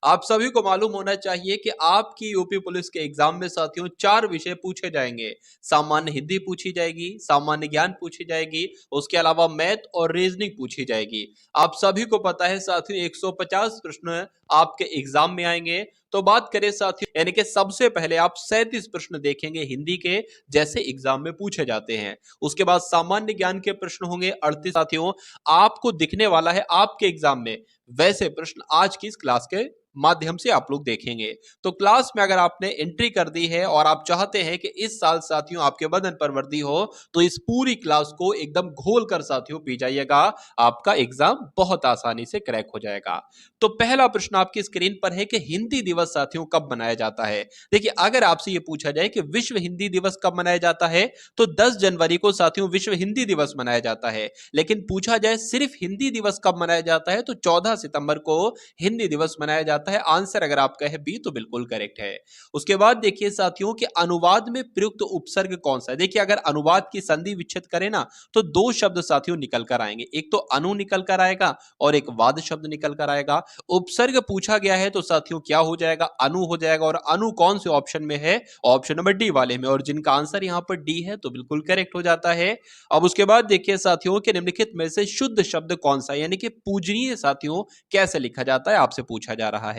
आप सभी को मालूम होना चाहिए कि आपकी यूपी पुलिस के एग्जाम में साथियों 4 विषय पूछे जाएंगे। सामान्य हिंदी पूछी जाएगी, सामान्य ज्ञान पूछी जाएगी, उसके अलावा मैथ और रीजनिंग पूछी जाएगी। आप सभी को पता है साथियों 150 प्रश्न आपके एग्जाम में आएंगे। तो बात करें साथियों यानी कि सबसे पहले आप 37 प्रश्न देखेंगे हिंदी के, जैसे एग्जाम में पूछे जाते हैं। उसके बाद सामान्य ज्ञान के प्रश्न होंगे 38 साथियों, आपको दिखने वाला है आपके एग्जाम में वैसे प्रश्न आज की इस क्लास के माध्यम से आप लोग देखेंगे। तो क्लास में अगर आपने एंट्री कर दी है और आप चाहते हैं कि इस साल साथियों आपके बदन पर वर्दी हो, तो इस पूरी क्लास को एकदम घोल कर साथियों पी जाइएगा। आपका एग्जाम बहुत आसानी से क्रैक हो जाएगा। तो पहला प्रश्न आपकी स्क्रीन पर है कि हिंदी दिवस साथियों कब मनाया जाता है। देखिए, अगर आपसे यह पूछा जाए कि विश्व हिंदी दिवस कब मनाया जाता है, तो 10 जनवरी को साथियों विश्व हिंदी दिवस मनाया जाता है। लेकिन पूछा जाए सिर्फ हिंदी दिवस कब मनाया जाता है, तो 14 सितंबर को हिंदी दिवस मनाया जाता है। आंसर अगर आपका है बी, तो बिल्कुल करेक्ट है। उसके बाद देखिए साथियों कि अनुवाद में प्रयुक्त उपसर्ग कौन सा है। देखिए, अगर अनुवाद की संधि विच्छेद करें ना, तो दो शब्द साथियों निकल कर आएंगे, एक तो अनु निकल कर आएगा और एक वाद शब्द निकल कर आएगा। उपसर्ग पूछा गया है तो साथियों क्या हो जाएगा, अनु हो जाएगा। और अनु कौन से ऑप्शन में है, ऑप्शन नंबर डी वाले में, और जिनका आंसर यहां पर डी है तो बिल्कुल करेक्ट हो जाता है। अब उसके बाद देखिए साथियों कि निम्नलिखित में से शुद्ध शब्द कौन सा है, यानी कि पूजनीय साथियों कैसे लिखा जाता है, आपसे पूछा जा रहा है।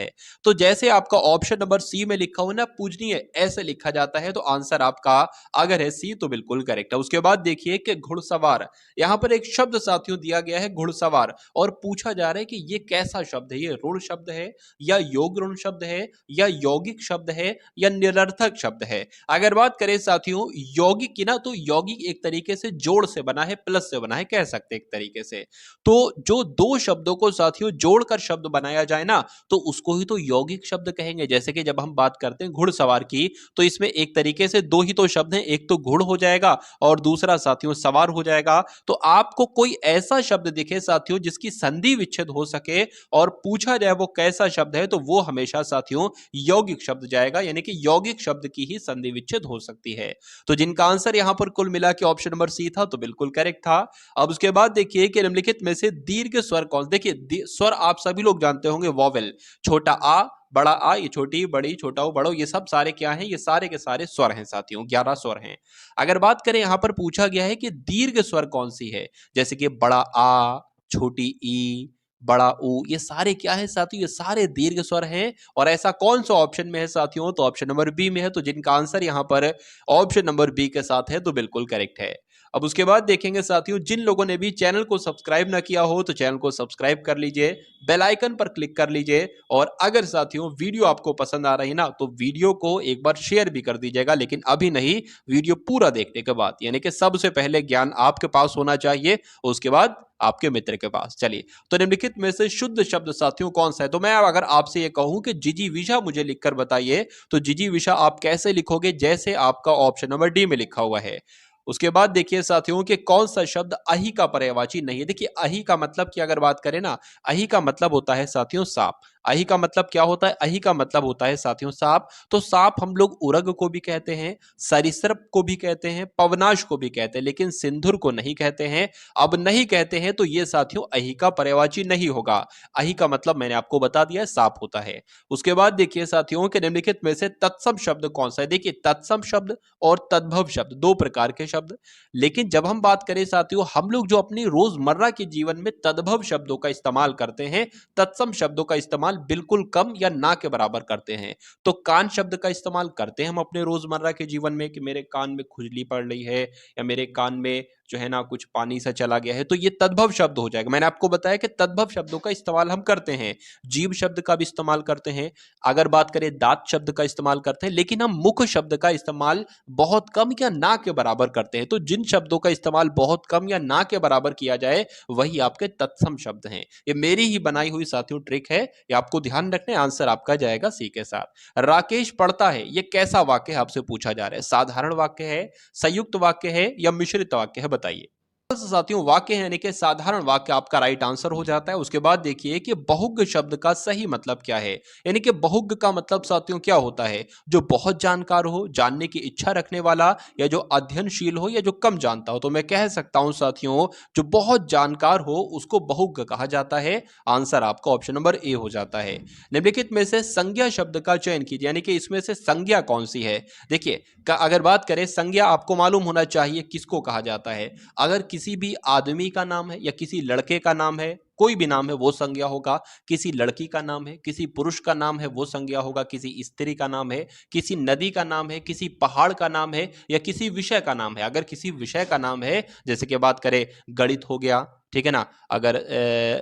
तो जैसे आपका ऑप्शन नंबर सी में लिखा हो ना, पूजनीय ऐसे लिखा जाता है, तो आंसर आपका अगर है सी तो बिल्कुल करेक्ट है। उसके बाद देखिए कि घुड़सवार, यहां पर एक शब्द साथियों दिया गया है घुड़सवार, और पूछा जा रहा है कि ये कैसा शब्द है, ये ऋण शब्द है या योग ऋण शब्द है या यौगिक शब्द है या निरर्थक शब्द है। अगर बात करें साथियों यौगिक की ना, तो यौगिक एक तरीके से जोड़ से बना है, प्लस से बना है, कह सकते हैं एक तरीके से। तो जो दो शब्दों को साथियों जोड़कर शब्द बनाया जाए ना, तो उसको ही तो यौगिक शब्द कहेंगे। जैसे कि जब हम बात करते हैं घुड़सवार की, तो इसमें एक तरीके से दो ही तो शब्द हैं, एक तो घुड़ हो जाएगा और दूसरा साथियों सवार हो जाएगा। तो आपको कोई ऐसा शब्द दिखे साथियों जिसकी संधि विच्छेद हो सके और पूछा जाए वो कैसा शब्द है, तो वो हमेशा साथियों यौगिक शब्द जाएगा, यानी कि यौगिक शब्द की ही संधि विच्छेद हो सकती है। तो जिनका आंसर यहां पर कुल मिला के ऑप्शन नंबर सी था, तो बिल्कुल करेक्ट था। अब उसके बाद देखिए कि निम्नलिखित में से दीर्घ स्वर कौन। देखिए स्वर आप सभी लोग जानते होंगे, वॉवेल, छोटा आ बड़ा आ, ये छोटी बड़ी छोटा ओ बड़ो, ये सब सारे क्या हैं, ये सारे के सारे स्वर हैं साथियों, 11 स्वर हैं। अगर बात करें यहां पर पूछा गया है कि दीर्घ स्वर कौन सी है, जैसे कि बड़ा आ, छोटी ई, बड़ा ऊ, ये सारे क्या है साथियों, ये सारे दीर्घ स्वर हैं। और ऐसा कौन सा ऑप्शन में है साथियों, तो ऑप्शन नंबर बी में है। तो जिनका आंसर यहां पर ऑप्शन नंबर बी के साथ है, तो बिल्कुल करेक्ट है। अब उसके बाद देखेंगे साथियों, जिन लोगों ने भी चैनल को सब्सक्राइब ना किया हो, तो चैनल को सब्सक्राइब कर लीजिए, बेल आइकन पर क्लिक कर लीजिए। और अगर साथियों वीडियो आपको पसंद आ रही है ना, तो वीडियो को एक बार शेयर भी कर दीजिएगा, लेकिन अभी नहीं, वीडियो पूरा देखने के बाद, यानी कि सबसे पहले ज्ञान आपके पास होना चाहिए, उसके बाद आपके मित्र के पास। चलिए, तो निम्नलिखित में से शुद्ध शब्द साथियों कौन सा है। तो मैं अगर आपसे ये कहूं कि जिजीविषा मुझे लिखकर बताइए, तो जिजीविषा आप कैसे लिखोगे, जैसे आपका ऑप्शन नंबर डी में लिखा हुआ है। उसके बाद देखिए साथियों कि कौन सा शब्द अहि का पर्यायवाची नहीं है। देखिए, अहि का मतलब की अगर बात करें ना, अहि का मतलब होता है साथियों सांप। अहि का मतलब क्या होता है, अहि का मतलब होता है साथियों सांप। तो सांप हम लोग उरग को भी कहते हैं, सरीसृप को भी कहते हैं, पवनाश को भी कहते हैं, लेकिन सिंधुर को नहीं कहते हैं। अब नहीं कहते हैं तो ये साथियों अहि का पर्यायवाची नहीं होगा। अहि का मतलब मैंने आपको बता दिया है, सांप होता है। उसके बाद देखिए साथियों के निम्नलिखित में से तत्सम शब्द कौन सा है। देखिए, तत्सम शब्द और तद्भव शब्द दो प्रकार के शब्द, लेकिन जब हम बात करें साथियों, हम लोग जो अपनी रोजमर्रा के जीवन में तद्भव शब्दों का इस्तेमाल करते हैं, तत्सम शब्दों का इस्तेमाल बिल्कुल कम या ना के बराबर करते हैं। तो कान शब्द का इस्तेमाल करते हैं हम अपने रोजमर्रा के जीवन में कि मेरे कान में खुजली पड़ रही है, या मेरे कान में जो है ना कुछ पानी सा चला गया है, तो ये तद्भव शब्द हो जाएगा। मैंने आपको बताया कि तद्भव शब्दों का इस्तेमाल हम करते हैं, जीभ शब्द का भी इस्तेमाल करते हैं, अगर बात करें दांत शब्द का इस्तेमाल करते हैं, लेकिन हम मुख शब्द का इस्तेमाल बहुत कम या ना के बराबर करते हैं। तो जिन शब्दों का इस्तेमाल बहुत कम या ना के बराबर किया जाए, वही आपके तत्सम शब्द हैं। ये मेरी ही बनाई हुई साथियों ट्रिक है, ये आपको ध्यान रखना है। आंसर आपका जाएगा सी के साथ। राकेश पढ़ता है, ये कैसा वाक्य है आपसे पूछा जा रहा है। साधारण वाक्य है, संयुक्त वाक्य है या मिश्रित वाक्य है, बताइए। साथियों वाक्य है यानी कि साधारण वाक्य आपका राइट आंसर हो जाता है। उसके बाद देखिए कि बहुज्ञ शब्द का सही मतलब क्या है। यानी कि बहुज्ञ का मतलब साथियों क्या होता है, जो बहुत जानकार हो, जानने की इच्छा रखने वाला, या जो अध्ययनशील हो, या जो कम जानता हो। तो मैं कह सकता हूं साथियों, जो बहुत जानकार हो उसको बहुज्ञ कहा जाता है। आंसर आपका ऑप्शन नंबर ए हो जाता है। निम्नलिखित में से संज्ञा शब्द का चयन कीजिए, यानी कि इसमें से संज्ञा कौन सी है। देखिए अगर बात करें संज्ञा, आपको मालूम होना चाहिए किसको कहा जाता है। अगर किसी भी आदमी का नाम है या किसी लड़के का नाम है, कोई भी नाम है वो संज्ञा होगा। किसी लड़की का नाम है, किसी पुरुष का नाम है वो संज्ञा होगा। किसी स्त्री का नाम है, किसी नदी का नाम है, किसी पहाड़ का नाम है, या किसी विषय का नाम है। अगर किसी विषय का नाम है, जैसे कि बात करें गणित हो गया, ठीक है ना, अगर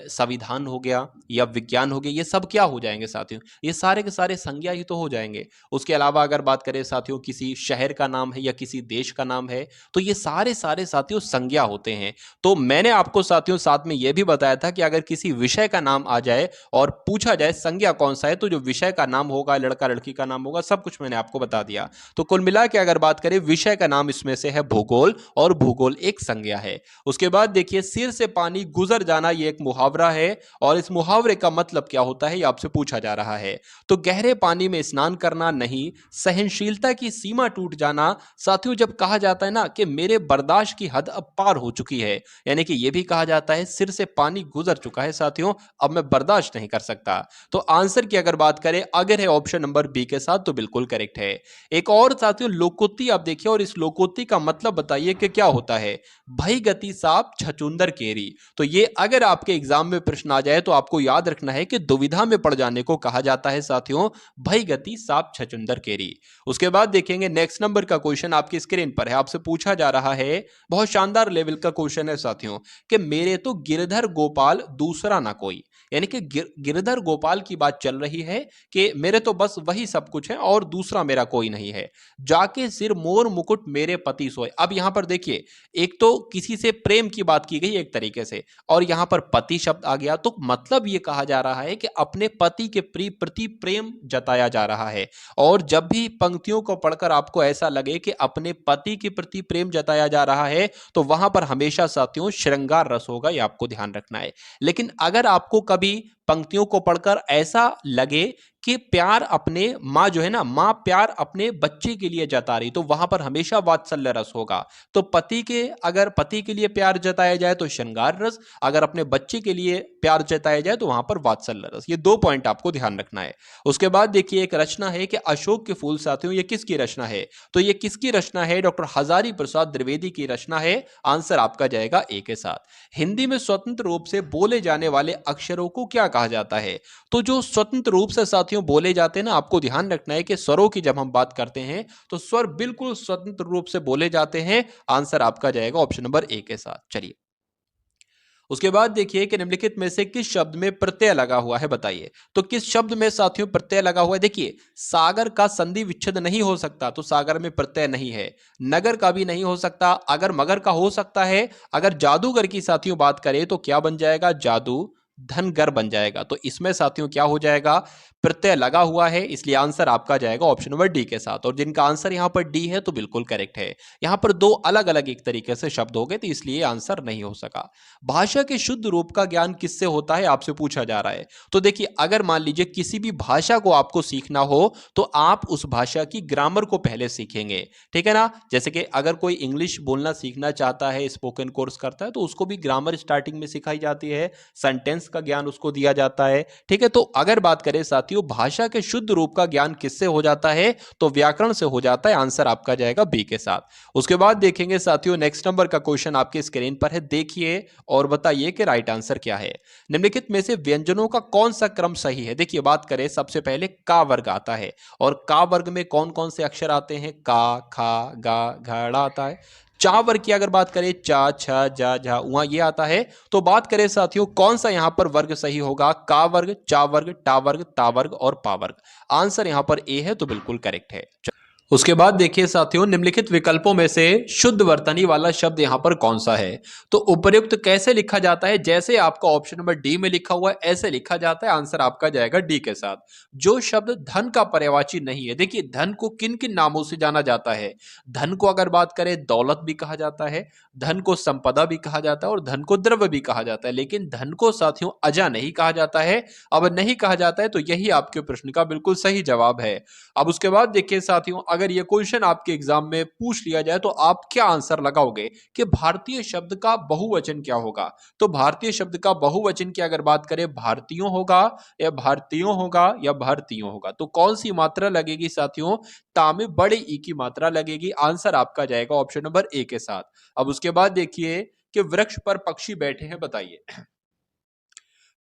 संविधान हो गया या विज्ञान हो गया, ये सब क्या हो जाएंगे साथियों, ये सारे के सारे संज्ञा ही तो हो जाएंगे। उसके अलावा अगर बात करें साथियों किसी शहर का नाम है या किसी देश का नाम है, तो ये सारे सारे साथियों संज्ञा होते हैं। तो मैंने आपको साथियों साथ में यह भी बताया था कि अगर किसी विषय का नाम आ जाए और पूछा जाए संज्ञा कौन सा है, तो जो विषय का नाम होगा, लड़का लड़की का नाम होगा, सब कुछ मैंने आपको बता दिया। तो कुल मिला के अगर बात करें विषय का नाम इसमें से है भूगोल, और भूगोल एक संज्ञा है। उसके बाद देखिए सिर से पानी गुजर जाना, ये एक मुहावरा है, और इस मुहावरे का मतलब क्या होता है ये आपसे पूछा जा रहा है। तो गहरे पानी में स्नान करना नहीं, सहनशीलता की सीमा टूट जाना। साथियों जब कहा जाता है ना कि मेरे बर्दाश्त की हद अब पार हो चुकी है, यानी कि यह भी कहा जाता है सिर से पानी गुजर चुका है साथियों, अब मैं बर्दाश्त नहीं कर सकता। तो आंसर की अगर बात करें अगर है ऑप्शन नंबर बी के साथ, तो बिल्कुल करेक्ट है। एक और साथियों लोकोक्ति आप देखिए, और इस लोकोक्ति का मतलब बताइए कि क्या होता है। भई गति साप छचुंदर केरी। तो ये अगर आपके एग्जाम में प्रश्न आ जाए तो आपको याद रखना है कि दुविधा में पड़ जाने को कहा जाता है साथियों, भई गति साप छचुंदर केरी। उसके बाद देखेंगे नेक्स्ट नंबर का क्वेश्चन आपकी स्क्रीन पर है, आपसे पूछा जा रहा है, बहुत शानदार लेवल का क्वेश्चन है साथियों, कि मेरे तो गिरधर गोपाल दूसरा ना कोई। यानी कि गिरधर गोपाल की बात चल रही है कि मेरे तो बस वही सब कुछ है और दूसरा मेरा कोई नहीं है। जाके सिर मोर मुकुट मेरे पति सोए। अब यहां पर देखिए एक तो किसी से प्रेम की बात की गई एक तरीके से, और यहां पर पति शब्द आ गया, तो मतलब यह कहा जा रहा है कि अपने पति के प्रति प्रेम जताया जा रहा है। और जब भी पंक्तियों को पढ़कर आपको ऐसा लगे कि अपने पति के प्रति प्रेम जताया जा रहा है, तो वहां पर हमेशा साथियों श्रृंगार रस होगा, यह आपको ध्यान रखना है। लेकिन अगर आपको कभी पंक्तियों को पढ़कर ऐसा लगे कि प्यार अपने माँ जो है ना, माँ प्यार अपने बच्चे के लिए जता रही, तो वहां पर हमेशा वात्सल्य रस होगा। तो अगर पति के लिए प्यार जताया जाए तो श्रृंगार रस, अगर अपने बच्चे के लिए प्यार जताया जाए तो वहां पर वात्सल्य रस। ये 2 पॉइंट आपको ध्यान रखना है। उसके बाद देखिए एक रचना है कि अशोक के फूल साथियों, ये किसकी रचना है। तो ये किसकी रचना है, डॉक्टर हजारी प्रसाद द्विवेदी की रचना है। आंसर आपका जाएगा ए के साथ। हिंदी में स्वतंत्र रूप से बोले जाने वाले अक्षरों को क्या कहा जाता है। तो जो स्वतंत्र रूप से साथियों बोले जाते हैं ना, आपको ध्यान रखना है कि स्वरों की जब हम बात करते हैं तो स्वर बिल्कुल स्वतंत्र रूप से बोले जाते हैं। आंसर आपका जाएगा ऑप्शन नंबर ए के साथ। चलिए उसके बाद देखिए कि निम्नलिखित में से किस शब्द में प्रत्यय लगा हुआ है, बताइए। तो किस शब्द में साथियों प्रत्यय लगा हुआ है। देखिए सागर का संधि विच्छेद नहीं हो सकता, तो सागर में प्रत्यय नहीं है। नगर का भी नहीं हो सकता, अगर मगर का हो सकता है। अगर जादूगर की साथियों बात करें तो क्या बन जाएगा, जादू धनगर बन जाएगा। तो इसमें साथियों क्या हो जाएगा, प्रत्यय लगा हुआ है, इसलिए आंसर आपका जाएगा ऑप्शन नंबर डी के साथ। और जिनका आंसर यहां पर डी है तो बिल्कुल करेक्ट है। यहां पर 2 अलग अलग एक तरीके से शब्द हो गए, तो इसलिए आंसर नहीं हो सका। भाषा के शुद्ध रूप का ज्ञान किससे होता है, आपसे पूछा जा रहा है। तो देखिए अगर मान लीजिए किसी भी भाषा को आपको सीखना हो तो आप उस भाषा की ग्रामर को पहले सीखेंगे, ठीक है ना। जैसे कि अगर कोई इंग्लिश बोलना सीखना चाहता है, स्पोकन कोर्स करता है, तो उसको भी ग्रामर स्टार्टिंग में सिखाई जाती है, सेंटेंस का ज्ञान उसको दिया जाता है, ठीक है। तो अगर बात करें साथियों भाषा के शुद्ध रूप का ज्ञान किससे हो जाता है, तो व्याकरण से हो जाता है। आंसर आपका जाएगा बी के साथ। उसके बाद देखेंगे साथियों नेक्स्ट नंबर का क्वेश्चन आपके स्क्रीन पर है, देखिए और बताइए कि राइट आंसर क्या है। निम्नलिखित में से व्यंजनों का कौन सा क्रम सही है। देखिए बात करें सबसे पहले का वर्ग आता है, और का वर्ग में कौन कौन से अक्षर आते हैं, का खा गा घड़ा आता है। चा वर्ग की अगर बात करें चा छ जा झा उआ ये आता है। तो बात करें साथियों कौन सा यहां पर वर्ग सही होगा, का वर्ग, चा वर्ग, टा वर्ग, ता वर्ग और पा वर्ग। आंसर यहां पर ए है, तो बिल्कुल करेक्ट है। उसके बाद देखिए साथियों, निम्नलिखित विकल्पों में से शुद्ध वर्तनी वाला शब्द यहां पर कौन सा है? तो उपर्युक्त कैसे लिखा जाता है? जैसे आपका ऑप्शन नंबर डी में लिखा हुआ है ऐसे लिखा जाता है, आंसर आपका जाएगा डी के साथ। जो शब्द धन का पर्यायवाची नहीं है, देखिए धन को किन किन नामों से जाना जाता है? धन को अगर बात करें दौलत भी कहा जाता है, धन को संपदा भी कहा जाता है और धन को द्रव्य भी कहा जाता है, लेकिन धन को साथियों अजा नहीं कहा जाता है। अब नहीं कहा जाता है तो यही आपके प्रश्न का बिल्कुल सही जवाब है। अब उसके बाद देखिए साथियों, अगर ये क्वेश्चन आपके एग्जाम में पूछ लिया जाए तो आप क्या आंसर लगाओगे कि भारतीय शब्द का बहुवचन क्या होगा? तो भारतीय शब्द का बहुवचन की अगर बात करें, भारतीयों होगा या भारतीयों होगा या भारतीयों होगा, तो कौन सी मात्रा लगेगी साथियों? ता में बड़े ई की मात्रा लगेगी। आंसर आपका जाएगा ऑप्शन नंबर ए के साथ। अब उसके बाद देखिए कि वृक्ष पर पक्षी बैठे हैं, बताइए।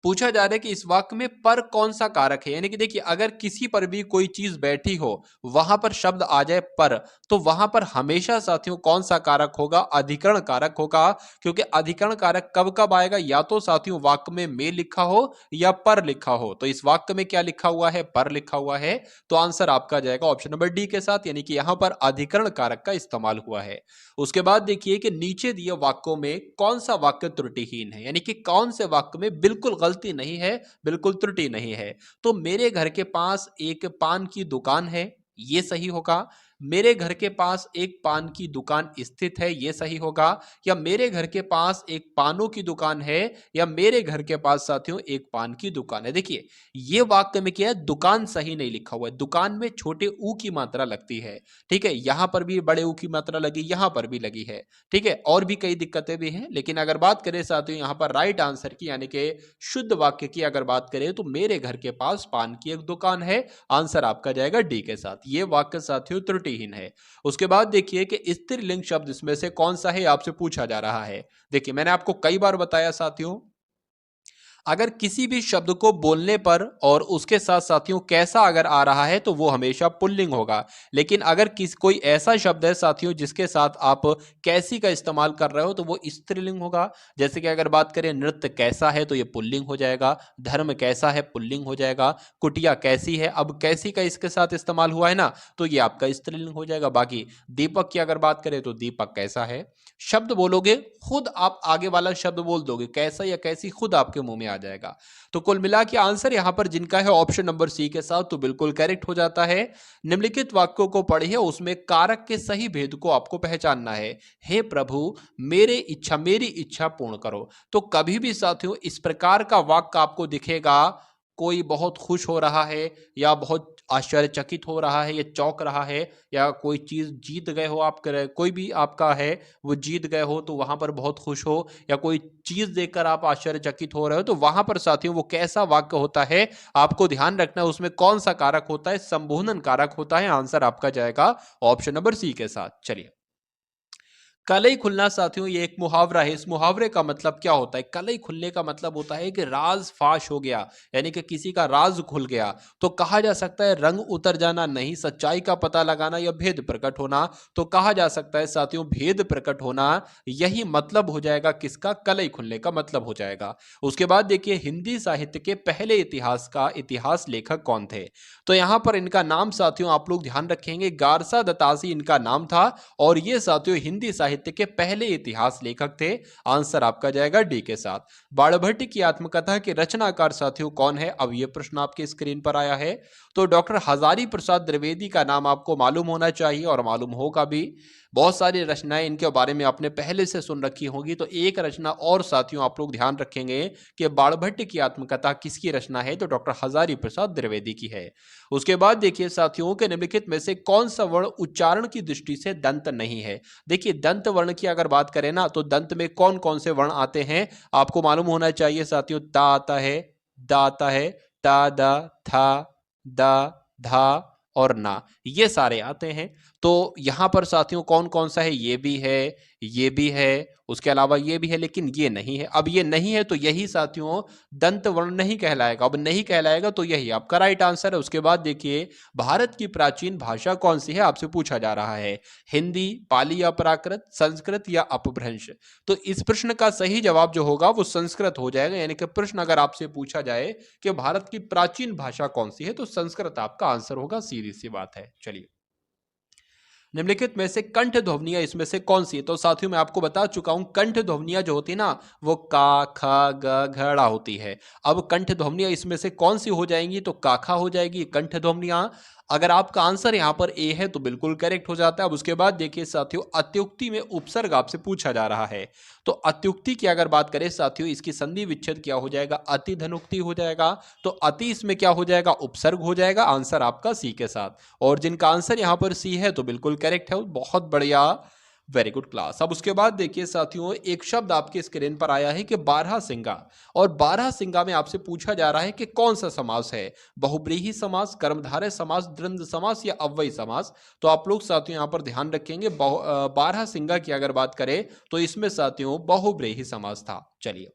पूछा जा रहा है कि इस वाक्य में पर कौन सा कारक है? यानी कि देखिए, अगर किसी पर भी कोई चीज बैठी हो, वहां पर शब्द आ जाए पर, तो वहां पर हमेशा साथियों कौन सा कारक होगा? अधिकरण कारक होगा। क्योंकि अधिकरण कारक कब कब आएगा? या तो साथियों वाक्य में लिखा हो या पर लिखा हो। तो इस वाक्य में क्या लिखा हुआ है? पर लिखा हुआ है। तो आंसर आपका जाएगा ऑप्शन नंबर डी के साथ, यानी कि यहां पर अधिकरण कारक का इस्तेमाल हुआ है। उसके बाद देखिए कि नीचे दिए वाक्यों में कौन सा वाक्य त्रुटिहीन है, यानी कि कौन से वाक्य में बिल्कुल गलती नहीं है, बिल्कुल त्रुटि नहीं है? तो मेरे घर के पास एक पान की दुकान है, ये सही होगा। मेरे घर के पास एक पान की दुकान स्थित है, ये सही होगा। या मेरे घर के पास एक पानों की दुकान है, या मेरे घर के पास साथियों एक पान की दुकान है। देखिए ये वाक्य में क्या है? दुकान सही नहीं लिखा हुआ है, दुकान में छोटे ऊ की मात्रा लगती है। ठीक है, यहां पर भी बड़े ऊ की मात्रा लगी, यहां पर भी लगी है। ठीक है, और भी कई दिक्कतें भी हैं, लेकिन अगर बात करें साथियों यहां पर राइट आंसर की, यानी कि शुद्ध वाक्य की अगर बात करें, तो मेरे घर के पास पान की एक दुकान है। आंसर आपका जाएगा डी के साथ। ये वाक्य साथियों त्रुटिहीन है। उसके बाद देखिए कि स्त्रीलिंग शब्द इसमें से कौन सा है, आपसे पूछा जा रहा है। देखिए मैंने आपको कई बार बताया साथियों, अगर किसी भी शब्द को बोलने पर और उसके साथ साथियों कैसा अगर आ रहा है तो वो हमेशा पुल्लिंग होगा। लेकिन अगर कोई ऐसा शब्द है साथियों जिसके साथ आप कैसी का इस्तेमाल कर रहे हो तो वो स्त्रीलिंग होगा। जैसे कि अगर बात करें नृत्य कैसा है तो ये पुल्लिंग हो जाएगा, धर्म कैसा है पुल्लिंग हो जाएगा, कुटिया कैसी है, अब कैसी का इसके साथ इस्तेमाल हुआ है ना, तो ये आपका स्त्रीलिंग हो जाएगा। बाकी दीपक की अगर बात करें तो दीपक कैसा है। शब्द बोलोगे, खुद आप आगे वाला शब्द बोल दोगे, कैसा या कैसी खुद आपके मुंह में आ जाएगा। तो कुल मिला के आंसर यहां पर जिनका है ऑप्शन नंबर सी के साथ, तो बिल्कुल करेक्ट हो जाता है। निम्नलिखित वाक्यों को पढ़िए, उसमें कारक के सही भेद को आपको पहचानना है। हे प्रभु मेरी इच्छा पूर्ण करो। तो कभी भी साथियों इस प्रकार का वाक्य आपको दिखेगा, कोई बहुत खुश हो रहा है या बहुत आश्चर्यचकित हो रहा है या चौंक रहा है, या कोई चीज जीत गए हो आप, कोई भी आपका है वो जीत गए हो तो वहां पर बहुत खुश हो, या कोई चीज देखकर आप आश्चर्यचकित हो रहे हो, तो वहां पर साथियों वो कैसा वाक्य होता है आपको ध्यान रखना है। उसमें कौन सा कारक होता है? संबोधन कारक होता है। आंसर आपका जाएगा ऑप्शन नंबर सी के साथ। चलिए, कलई खुलना साथियों ये एक मुहावरा है। इस मुहावरे का मतलब क्या होता है? कलई खुलने का मतलब होता है कि राज फाश हो गया, यानी कि किसी का राज खुल गया। तो कहा जा सकता है रंग उतर जाना नहीं, सच्चाई का पता लगाना या भेद प्रकट होना। तो कहा जा सकता है साथियों भेद प्रकट होना, यही मतलब हो जाएगा किसका? कलई खुलने का मतलब हो जाएगा। उसके बाद देखिए हिंदी साहित्य के पहले इतिहास लेखक कौन थे? तो यहां पर इनका नाम साथियों आप लोग ध्यान रखेंगे, गारसा दतासी इनका नाम था, और ये साथियों हिंदी साहित्य के पहले इतिहास लेखक थे। आंसर आपका जाएगा डी के साथ। बाणभट्ट की आत्मकथा के रचनाकार साथियों कौन है? अब यह प्रश्न आपके स्क्रीन पर आया है। तो डॉक्टर हजारी प्रसाद द्विवेदी का नाम आपको मालूम होना चाहिए और मालूम होगा भी। बहुत सारी रचनाएं इनके बारे में आपने पहले से सुन रखी होंगी। तो एक रचना और साथियों आप लोग ध्यान रखेंगे कि बाणभट्ट की आत्मकथा किसकी रचना है? तो डॉक्टर हजारी प्रसाद द्विवेदी की है। उसके बाद देखिए साथियों के निम्नलिखित में से कौन सा वर्ण उच्चारण की दृष्टि से दंत नहीं है? देखिए दंत वर्ण की अगर बात करें ना, तो दंत में कौन कौन से वर्ण आते हैं आपको मालूम होना चाहिए साथियों। ता आता है, दा आता है, ता दा था, दा धा और ना, ये सारे आते हैं। तो यहां पर साथियों कौन कौन सा है? ये भी है, ये भी है, उसके अलावा ये भी है, लेकिन ये नहीं है। अब ये नहीं है तो यही साथियों दंत वर्ण नहीं कहलाएगा। अब नहीं कहलाएगा तो यही आपका राइट आंसर है। उसके बाद देखिए भारत की प्राचीन भाषा कौन सी है आपसे पूछा जा रहा है। हिंदी, पाली या प्राकृत, संस्कृत या अपभ्रंश? तो इस प्रश्न का सही जवाब जो होगा वो संस्कृत हो जाएगा। यानी कि प्रश्न अगर आपसे पूछा जाए कि भारत की प्राचीन भाषा कौन सी है, तो संस्कृत आपका आंसर होगा, सीधी सी बात है। चलिए, निम्नलिखित में से कंठ ध्वनियां इसमें से कौन सी है? तो साथियों मैं आपको बता चुका हूं, कंठ ध्वनियां जो होती है ना वो का, ख, ग, घड़ा होती है। अब कंठ ध्वनियां इसमें से कौन सी हो जाएंगी? तो काखा हो जाएगी कंठ ध्वनियां। अगर आपका आंसर यहां पर ए है तो बिल्कुल करेक्ट हो जाता है। अब उसके बाद देखिए साथियों, अत्युक्ति में उपसर्ग आपसे पूछा जा रहा है। तो अत्युक्ति की अगर बात करें साथियों, इसकी संधि विच्छेद क्या हो जाएगा? अति धनुक्ति हो जाएगा। तो अति इसमें क्या हो जाएगा? उपसर्ग हो जाएगा। आंसर आपका सी के साथ। और जिनका आंसर यहां पर सी है तो बिल्कुल करेक्ट है, बहुत बढ़िया, वेरी गुड क्लास। अब उसके बाद देखिए साथियों, एक शब्द आपके स्क्रीन पर आया है कि बारहसिंगा, और बारहसिंगा में आपसे पूछा जा रहा है कि कौन सा समास है? बहुब्रीहि समास, कर्मधारय समास, द्वंद्व समास या अव्ययी समास? तो आप लोग साथियों यहां पर ध्यान रखेंगे, बारहसिंगा की अगर बात करें तो इसमें साथियों बहुब्रीहि समास था। चलिए,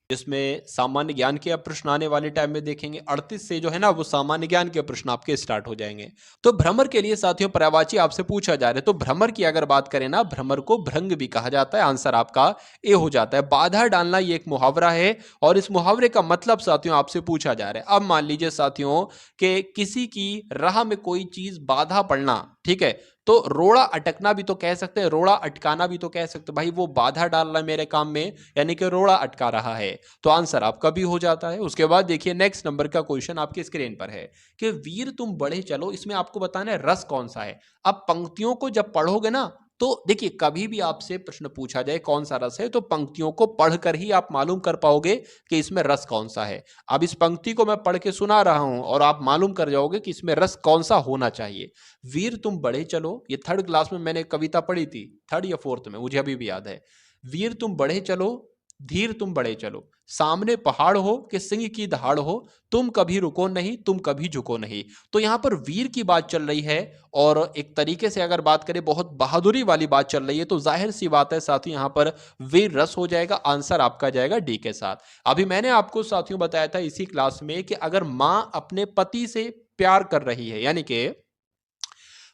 जिसमें सामान्य ज्ञान के अब प्रश्न आने वाले टाइम में देखेंगे। 38 से जो है ना वो सामान्य ज्ञान के प्रश्न आपके स्टार्ट हो जाएंगे। तो भ्रमर के लिए साथियों पर्यायवाची आपसे पूछा जा रहा है। तो भ्रमर की अगर बात करें ना, भ्रमर को भृंग भी कहा जाता है। आंसर आपका ए हो जाता है। बाधा डालना ये एक मुहावरा है, और इस मुहावरे का मतलब साथियों आपसे पूछा जा रहा है। अब मान लीजिए साथियों कि किसी की राह में कोई चीज बाधा पड़ना, ठीक है, तो रोड़ा अटकना भी तो कह सकते हैं, रोड़ा अटकाना भी तो कह सकते हैं। भाई वो बाधा डाल रहा है मेरे काम में, यानी कि रोड़ा अटका रहा है। तो आंसर आपका भी हो जाता है। उसके बाद देखिए नेक्स्ट नंबर का क्वेश्चन आपके स्क्रीन पर है कि वीर तुम बढ़े चलो, इसमें आपको बताना है रस कौन सा है। अब पंक्तियों को जब पढ़ोगे ना, तो देखिए कभी भी आपसे प्रश्न पूछा जाए कौन सा रस है, तो पंक्तियों को पढ़कर ही आप मालूम कर पाओगे कि इसमें रस कौन सा है। अब इस पंक्ति को मैं पढ़ के सुना रहा हूं और आप मालूम कर जाओगे कि इसमें रस कौन सा होना चाहिए। वीर तुम बढ़े चलो, ये थर्ड क्लास में मैंने कविता पढ़ी थी, थर्ड या फोर्थ में, मुझे अभी भी याद है। वीर तुम बढ़े चलो, धीर तुम बढ़े चलो, सामने पहाड़ हो कि सिंह की दहाड़ हो, तुम कभी रुको नहीं, तुम कभी झुको नहीं। तो यहां पर वीर की बात चल रही है, और एक तरीके से अगर बात करें बहुत बहादुरी वाली बात चल रही है, तो जाहिर सी बात है साथियों यहां पर वीर रस हो जाएगा। आंसर आपका जाएगा डी के साथ। अभी मैंने आपको साथियों बताया था इसी क्लास में कि अगर मां अपने पति से प्यार कर रही है, यानी कि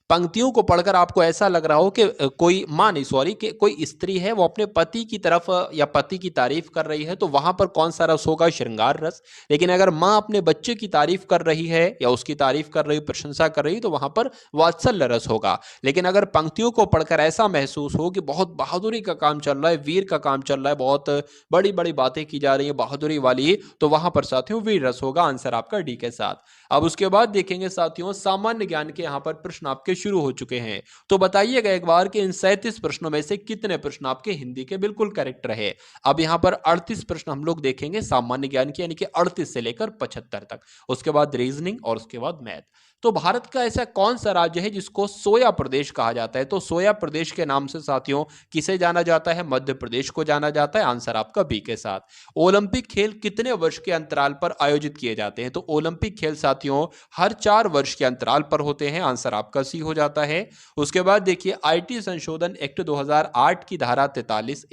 पंक्तियों को पढ़कर आपको ऐसा लग रहा हो कि कोई माँ नहीं, सॉरी, कि कोई स्त्री है वो अपने पति की तरफ या पति की तारीफ कर रही है, तो वहां पर कौन सा रस होगा? श्रृंगार रस। लेकिन अगर माँ अपने बच्चे की तारीफ कर रही है या उसकी तारीफ कर रही, प्रशंसा कर रही, तो वहां पर वात्सल्य रस होगा। लेकिन अगर पंक्तियों को पढ़कर ऐसा महसूस हो कि बहुत बहादुरी का काम चल रहा है, वीर का काम चल रहा है, बहुत बड़ी बड़ी बातें की जा रही है बहादुरी वाली, तो वहां पर साथियों वीर रस होगा। आंसर आपका डी के साथ। अब उसके बाद देखेंगे साथियों, सामान्य ज्ञान के यहां पर प्रश्न आपके शुरू हो चुके हैं। तो बताइएगा एक बार कि इन 37 प्रश्नों में से कितने प्रश्न आपके हिंदी के बिल्कुल करेक्ट रहे। अब यहां पर 38 प्रश्न हम लोग देखेंगे सामान्य ज्ञान के, यानी कि 38 से लेकर 75 तक। उसके बाद रीजनिंग और उसके बाद मैथ। तो भारत का ऐसा कौन सा राज्य है जिसको सोया प्रदेश कहा जाता है? तो सोया प्रदेश के नाम से साथियों किसे जाना जाता है? मध्य प्रदेश को जाना जाता है। आंसर आपका बी के साथ। ओलंपिक खेल कितने वर्ष के अंतराल पर आयोजित किए जाते हैं? तो ओलंपिक खेल साथियों हर 4 वर्ष के अंतराल पर होते हैं। आंसर आपका सी हो जाता है। उसके बाद देखिए आईटी संशोधन एक्ट 2008 की धारा 43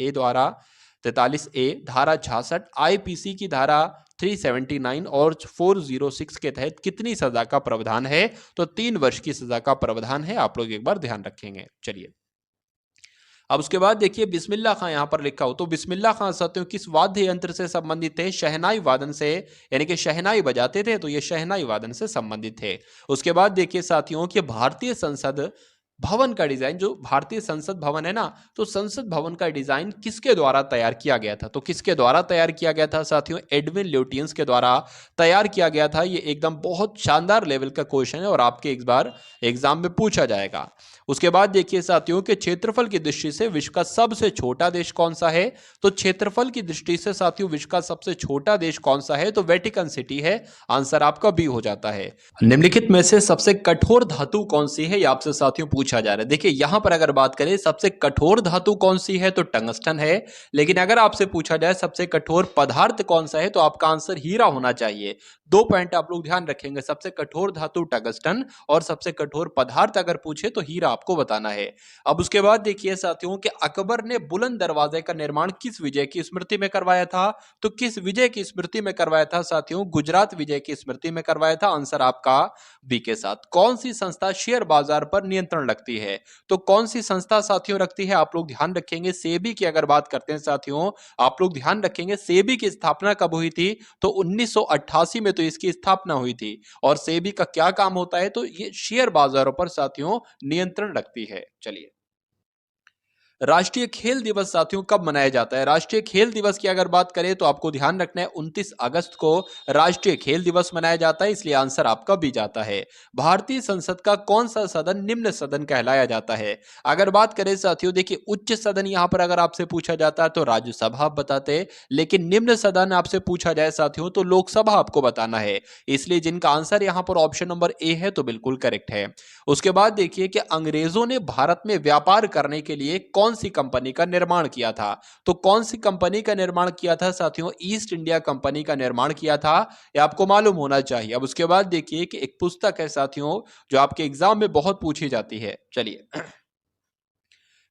ए, धारा 66, आईपीसी की धारा 379 और 406 के तहत कितनी सजा का प्रावधान है? तो 3 वर्ष की सजा का प्रावधान है। आप लोग एक बार ध्यान रखेंगे। चलिए, अब उसके बाद देखिए बिस्मिल्लाह खां यहां पर लिखा हो, तो बिस्मिल्लाह खां साथियों किस वाद्य यंत्र से संबंधित थे? शहनाई वादन से, यानी कि शहनाई बजाते थे, तो ये शहनाई वादन से संबंधित थे। उसके बाद देखिए साथियों कि भारतीय संसद भवन का डिजाइन, जो भारतीय संसद भवन है ना, तो संसद भवन का डिजाइन किसके द्वारा तैयार किया गया था? तो किसके द्वारा तैयार किया गया था साथियों? एडविन ल्यूटियंस के द्वारा तैयार किया गया था। ये एकदम बहुत शानदार लेवल का क्वेश्चन है और आपके एक बार एग्जाम में पूछा जाएगा। उसके बाद देखिए साथियों के क्षेत्रफल की दृष्टि से विश्व का सबसे छोटा देश कौन सा है? तो क्षेत्रफल की दृष्टि से साथियों विश्व का सबसे छोटा देश कौन सा है? तो वेटिकन सिटी है। आंसर आपका बी हो जाता है। निम्नलिखित में से सबसे कठोर धातु कौन सी है, ये आपसे साथियों पूछा जा रहा है। देखिए यहां पर अगर बात करें सबसे कठोर धातु कौन सी है, तो टंगस्टन है। लेकिन अगर आपसे पूछा जाए सबसे कठोर पदार्थ कौन सा है, तो आपका आंसर हीरा होना चाहिए। 2 पॉइंट आप लोग ध्यान रखेंगे, सबसे कठोर धातु टंगस्टन और सबसे कठोर पदार्थ अगर पूछे तो हीरा आपको बताना है। अब उसके बाद देखिए साथियों कि अकबर ने बुलंद दरवाजे का निर्माण किस विजय की स्मृति में करवाया था? तो किस विजय की स्मृति में करवाया था साथियों? गुजरात विजय की स्मृति में करवाया था। आंसर आपका बी के साथ। कौन सी संस्था शेयर बाजार पर नियंत्रण रखती है? तो कौन सी संस्था साथियों रखती है? आप लोग ध्यान रखेंगे सेबी की अगर बात करते हैं साथियों, आप लोग ध्यान रखेंगे सेबी की स्थापना कब हुई थी? तो 1988 में तो तो इसकी स्थापना हुई थी। और सेबी का क्या काम होता है, तो ये शेयर बाजारों पर साथियों नियंत्रण रखती है। चलिए, राष्ट्रीय खेल दिवस साथियों कब मनाया जाता है? राष्ट्रीय खेल दिवस की अगर बात करें तो आपको ध्यान रखना है 29 अगस्त को राष्ट्रीय खेल दिवस मनाया जाता है, इसलिए आंसर आपका बी जाता है। भारतीय संसद का कौन सा सदन निम्न सदन कहलाया जाता है? अगर बात करें साथियों, देखिए उच्च सदन यहां पर अगर आपसे पूछा जाता है तो राज्यसभा आप बताते हैं, लेकिन निम्न सदन आपसे पूछा जाए साथियों तो लोकसभा आपको बताना है। इसलिए जिनका आंसर यहां पर ऑप्शन नंबर ए है तो बिल्कुल करेक्ट है। उसके बाद देखिए कि अंग्रेजों ने भारत में व्यापार करने के लिए कौन सी कंपनी का निर्माण किया था? तो कौन सी कंपनी का निर्माण किया था साथियों? ईस्ट इंडिया कंपनी का निर्माण किया था, ये आपको मालूम होना चाहिए। अब उसके बाद देखिए कि एक पुस्तक है साथियों जो आपके एग्जाम में बहुत पूछी जाती है। चलिए,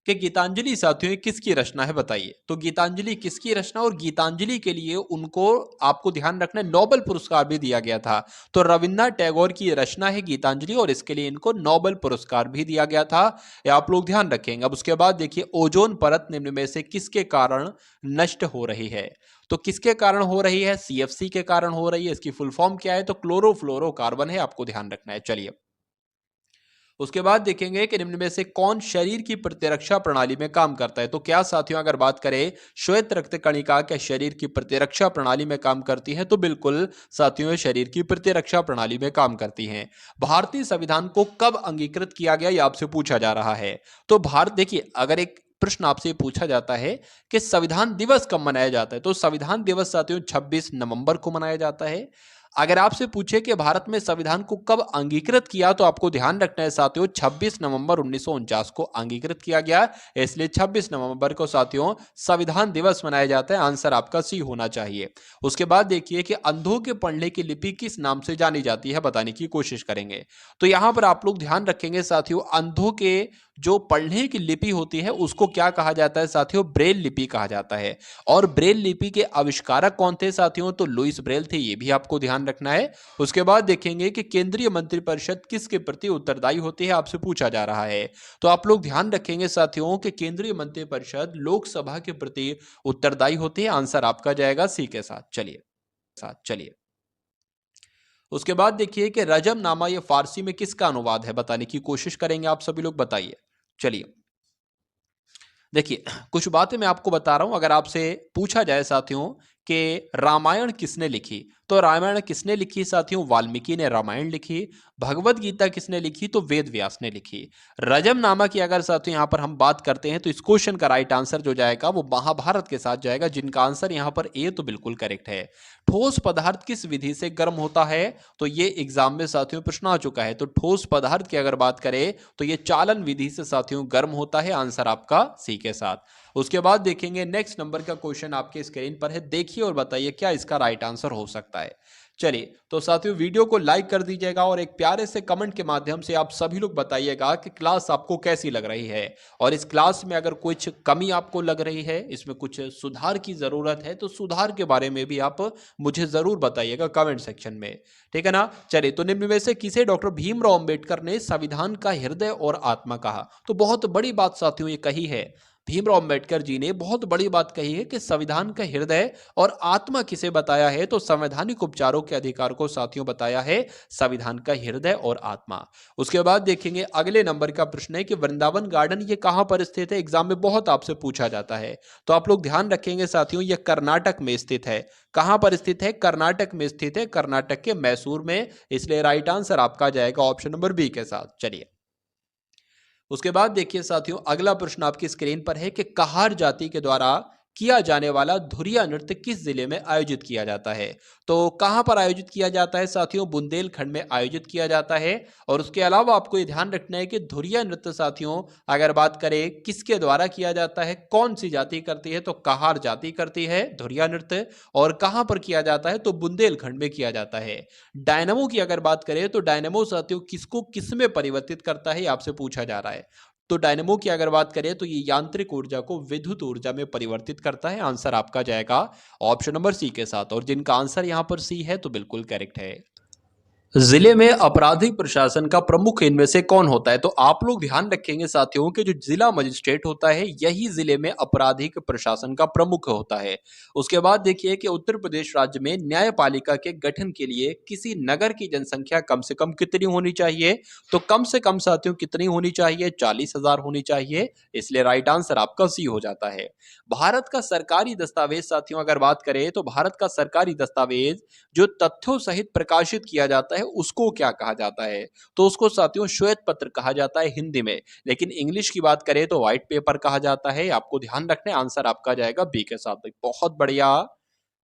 कि गीतांजलि साथियों किसकी रचना है बताइए? तो गीतांजलि किसकी रचना, और गीतांजलि के लिए उनको आपको ध्यान रखना है नोबेल पुरस्कार भी दिया गया था। तो रविन्द्रनाथ टैगोर की रचना है गीतांजलि और इसके लिए इनको नोबेल पुरस्कार भी दिया गया था, ये आप लोग ध्यान रखेंगे। अब उसके बाद देखिए, ओजोन परत निम्न में से किसके कारण नष्ट हो रही है? तो किसके कारण हो रही है? सीएफसी के कारण हो रही है। इसकी फुल फॉर्म क्या है? तो क्लोरोफ्लोरोकार्बन है, आपको ध्यान रखना है। चलिए, उसके बाद देखेंगे कि निम्न में से कौन शरीर की प्रतिरक्षा प्रणाली में काम करता है? तो क्या साथियों अगर बात करें श्वेत रक्त कणिका क्या शरीर की प्रतिरक्षा प्रणाली में काम करती है? तो बिल्कुल साथियों शरीर की प्रतिरक्षा प्रणाली में काम करती हैं। भारतीय संविधान को कब अंगीकृत किया गया, यह आपसे पूछा जा रहा है। तो भारत देखिए, अगर एक प्रश्न आपसे पूछा जाता है कि संविधान दिवस कब मनाया जाता है, तो संविधान दिवस साथियों 26 नवंबर को मनाया जाता है। अगर आपसे पूछे कि भारत में संविधान को कब अंगीकृत किया, तो आपको ध्यान रखना है साथियों 26 नवंबर 1949 को अंगीकृत किया गया, इसलिए 26 नवंबर को साथियों संविधान दिवस मनाया जाता है। आंसर आपका सी होना चाहिए। उसके बाद देखिए कि अंधों के पढ़ने की लिपि किस नाम से जानी जाती है, बताने की कोशिश करेंगे। तो यहां पर आप लोग ध्यान रखेंगे साथियों, अंधों के जो पढ़ने की लिपि होती है उसको क्या कहा जाता है साथियों? ब्रेल लिपि कहा जाता है। और ब्रेल लिपि के आविष्कारक कौन थे साथियों? तो लुईस ब्रेल थे, ये भी आपको ध्यान रखना है। उसके बाद देखेंगे कि केंद्रीय मंत्रिपरिषद किसके प्रति उत्तरदायी होती है, आपसे पूछा जा रहा है। तो आप लोग ध्यान रखेंगे साथियों कि केंद्रीय मंत्रिपरिषद लोकसभा के प्रति उत्तरदायी होती है। आंसर आपका जाएगा सी के साथ। चलिए, उसके बाद देखिए कि रजमनामा ये फारसी में किसका अनुवाद है, बताने की कोशिश करेंगे आप सभी लोग, बताइए। चलिए, देखिए कुछ बातें मैं आपको बता रहा हूं। अगर आपसे पूछा जाए साथियों कि रामायण किसने लिखी, तो रामायण किसने लिखी साथियों? वाल्मीकि ने रामायण लिखी। भगवत गीता किसने लिखी? तो वेद व्यास ने लिखी। रजमनामा की अगर साथियों यहां पर हम बात करते हैं तो इस क्वेश्चन का राइट आंसर जो जाएगा वो महाभारत के साथ जाएगा, जिनका आंसर यहां पर ए तो बिल्कुल करेक्ट है। ठोस पदार्थ किस विधि से गर्म होता है? तो ये एग्जाम में साथियों प्रश्न आ चुका है। तो ठोस पदार्थ की अगर बात करें तो ये चालन विधि से साथियों गर्म होता है। आंसर आपका सी के साथ। उसके बाद देखेंगे नेक्स्ट नंबर का क्वेश्चन आपके स्क्रीन पर है, देखिए और बताइए क्या इसका राइट आंसर हो सकता है। चलिए, तो साथियों वीडियो को लाइक कर दीजिएगा और एक प्यारे से कमेंट के माध्यम से आप सभी लोग बताइएगा कि क्लास आपको कैसी लग रही है, और इस क्लास में अगर कुछ कमी आपको लग रही है, इसमें कुछ सुधार की जरूरत है, तो सुधार के बारे में भी आप मुझे जरूर बताइएगा कमेंट सेक्शन में, ठीक है ना। चलिए, तो निम्न में से किसे डॉक्टर भीमराव अंबेडकर ने संविधान का हृदय और आत्मा कहा? तो बहुत बड़ी बात साथियों ये कही है, भीमराव अंबेडकर जी ने बहुत बड़ी बात कही है कि संविधान का हृदय और आत्मा किसे बताया है? तो संवैधानिक उपचारों के अधिकार को साथियों बताया है संविधान का हृदय और आत्मा। उसके बाद देखेंगे अगले नंबर का प्रश्न है कि वृंदावन गार्डन ये कहां पर स्थित है? एग्जाम में बहुत आपसे पूछा जाता है, तो आप लोग ध्यान रखेंगे साथियों ये कर्नाटक में स्थित है। कहां पर स्थित है? कर्नाटक में स्थित है, कर्नाटक के मैसूर में, इसलिए राइट आंसर आपका जाएगा ऑप्शन नंबर बी के साथ। चलिए, उसके बाद देखिए साथियों अगला प्रश्न आपकी स्क्रीन पर है कि कहार जाति के द्वारा किया जाने वाला धुरिया नृत्य किस जिले में आयोजित किया जाता है? तो कहां पर आयोजित किया जाता है साथियों? बुंदेलखंड में आयोजित किया जाता है। और उसके अलावा आपको ये ध्यान रखना है कि धुरिया नृत्य साथियों अगर बात करें किसके द्वारा किया जाता है, कौन सी जाति करती है? तो कहार जाति करती है धुरिया नृत्य। और कहां पर किया जाता है? तो बुंदेलखंड में किया जाता है। डायनामो की अगर बात करें तो डायनामो साथियों किसको किस में परिवर्तित करता है, आपसे पूछा जा रहा है। तो डायनेमो की अगर बात करें तो ये यांत्रिक ऊर्जा को विद्युत ऊर्जा में परिवर्तित करता है। आंसर आपका जाएगा ऑप्शन नंबर सी के साथ, और जिनका आंसर यहां पर सी है तो बिल्कुल करेक्ट है। जिले में आपराधिक प्रशासन का प्रमुख इनमें से कौन होता है? तो आप लोग ध्यान रखेंगे साथियों कि जो जिला मजिस्ट्रेट होता है यही जिले में आपराधिक प्रशासन का प्रमुख होता है। उसके बाद देखिए कि उत्तर प्रदेश राज्य में न्यायपालिका के गठन के लिए किसी नगर की जनसंख्या कम से कम कितनी होनी चाहिए? तो कम से कम साथियों कितनी होनी चाहिए? 40,000 होनी चाहिए। इसलिए राइट आंसर आपका सी हो जाता है। भारत का सरकारी दस्तावेज साथियों अगर बात करें तो भारत का सरकारी दस्तावेज जो तथ्यों सहित प्रकाशित किया जाता है उसको क्या कहा जाता है? तो उसको साथियों श्वेत पत्र कहा जाता है हिंदी में, लेकिन इंग्लिश की बात करें तो व्हाइट पेपर कहा जाता है। आपको ध्यान रखना है, आंसर आपका जाएगा बी के साथ। भाई बहुत बढ़िया,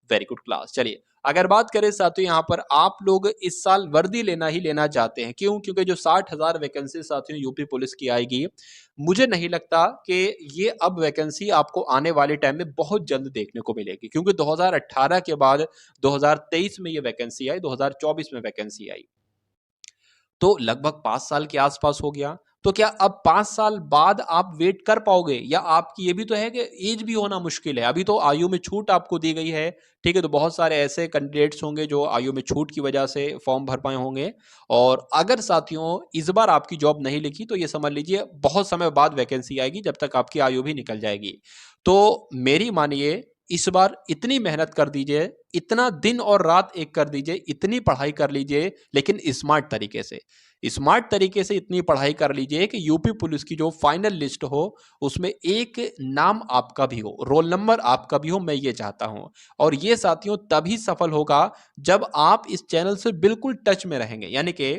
वेरी गुड क्लास। चलिए अगर बात करें साथियों यहाँ पर आप लोग इस साल वर्दी लेना ही लेना चाहते हैं, क्यों? क्योंकि जो 60,000 वैकेंसी साथियों यूपी पुलिस की आएगी, मुझे नहीं लगता कि ये अब वैकेंसी आपको आने वाले टाइम में बहुत जल्द देखने को मिलेगी, क्योंकि 2018 के बाद 2023 में ये वैकेंसी आई, 2024 में वैकेंसी आई, तो लगभग 5 साल के आसपास हो गया। तो क्या अब 5 साल बाद आप वेट कर पाओगे, या आपकी ये भी तो है कि एज भी होना मुश्किल है? अभी तो आयु में छूट आपको दी गई है, ठीक है? तो बहुत सारे ऐसे कैंडिडेट्स होंगे जो आयु में छूट की वजह से फॉर्म भर पाए होंगे। और अगर साथियों इस बार आपकी जॉब नहीं लिखी तो ये समझ लीजिए बहुत समय बाद वैकेंसी आएगी, जब तक आपकी आयु भी निकल जाएगी। तो मेरी मानिए, इस बार इतनी मेहनत कर दीजिए, इतना दिन और रात एक कर दीजिए, इतनी पढ़ाई कर लीजिए, लेकिन स्मार्ट तरीके से। स्मार्ट तरीके से इतनी पढ़ाई कर लीजिए कि यूपी पुलिस की जो फाइनल लिस्ट हो उसमें एक नाम आपका भी हो, रोल नंबर आपका भी हो, मैं ये चाहता हूं। और ये साथियों तभी सफल होगा जब आप इस चैनल से बिल्कुल टच में रहेंगे, यानी कि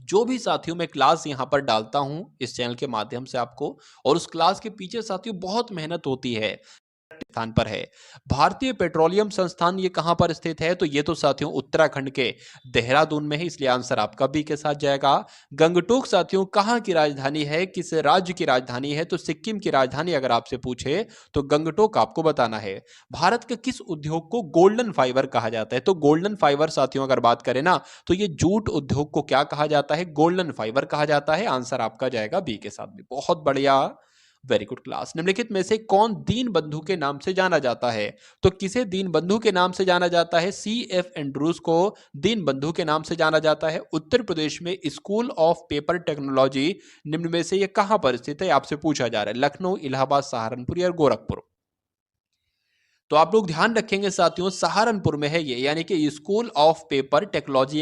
जो भी साथियों मैं क्लास यहां पर डालता हूं इस चैनल के माध्यम से आपको, और उस क्लास के पीछे साथियों बहुत मेहनत होती है, स्थान पर है। भारतीय पेट्रोलियम संस्थान ये कहां पर स्थित है? तो ये तो साथियों उत्तराखंड के देहरादून में है, इसलिए आंसर आपका बी के साथ जाएगा। गंगटोक साथियों कहां की राजधानी है, किस राज्य की राजधानी है? तो सिक्किम की राजधानी अगर आपसे पूछे तो गंगटोक आपको बताना है। भारत के किस उद्योग को गोल्डन फाइबर कहा जाता है? तो गोल्डन फाइबर साथियों अगर बात करें ना, तो ये जूट उद्योग को क्या कहा जाता है? गोल्डन फाइबर कहा जाता है। आंसर आपका जाएगा बी के साथ भी। बहुत बढ़िया, वेरी गुड क्लास। निम्नलिखित में से कौन दीन बंधु के नाम से जाना जाता है? तो किसे दीन बंधु के नाम से जाना जाता है? सी एफ एंड्रूज को दीन बंधु के नाम से जाना जाता है। उत्तर प्रदेश में स्कूल ऑफ पेपर टेक्नोलॉजी निम्न में से ये कहां पर स्थित है? आपसे पूछा जा रहा है। लखनऊ, इलाहाबाद, सहारनपुर या गोरखपुर? तो आप लोग ध्यान रखेंगे साथियों, सहारनपुर में है ये, यानी कि स्कूल ऑफ पेपर टेक्नोलॉजी